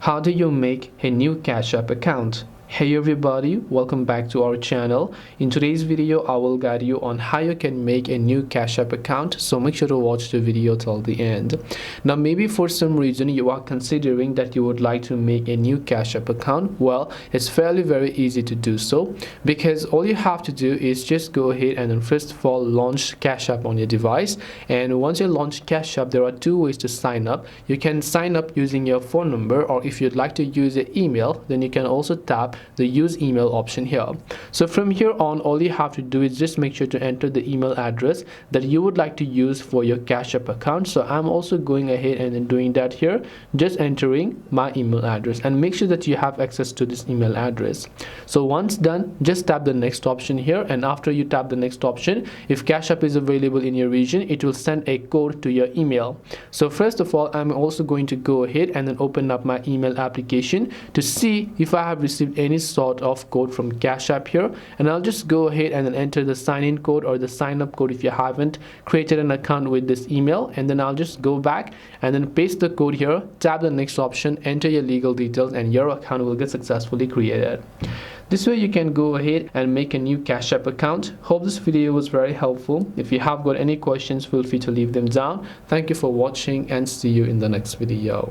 How do you make a new Cash App account? Hey everybody, welcome back to our channel. In today's video, I will guide you on how you can make a new Cash App account, so make sure to watch the video till the end. Now maybe for some reason you are considering that you would like to make a new Cash App account. Well, it's fairly very easy to do so, because all you have to do is just go ahead and then first of all launch Cash App on your device. And once you launch Cash App, there are two ways to sign up. You can sign up using your phone number, or if you'd like to use your email, then you can also tap the use email option here. So from here on, all you have to do is just make sure to enter the email address that you would like to use for your Cash App account. So I'm also going ahead and then doing that here, just entering my email address, and make sure that you have access to this email address. So once done, just tap the next option here, and after you tap the next option, if Cash App is available in your region, it will send a code to your email. So first of all, I'm also going to go ahead and then open up my email application to see if I have received any sort of code from Cash App here, and I'll just go ahead and then enter the sign-in code or the sign-up code if you haven't created an account with this email, and then I'll just go back and then paste the code here, tap the next option, enter your legal details, and your account will get successfully created. This way you can go ahead and make a new Cash App account. Hope this video was very helpful. If you have got any questions, feel free to leave them down. Thank you for watching and see you in the next video.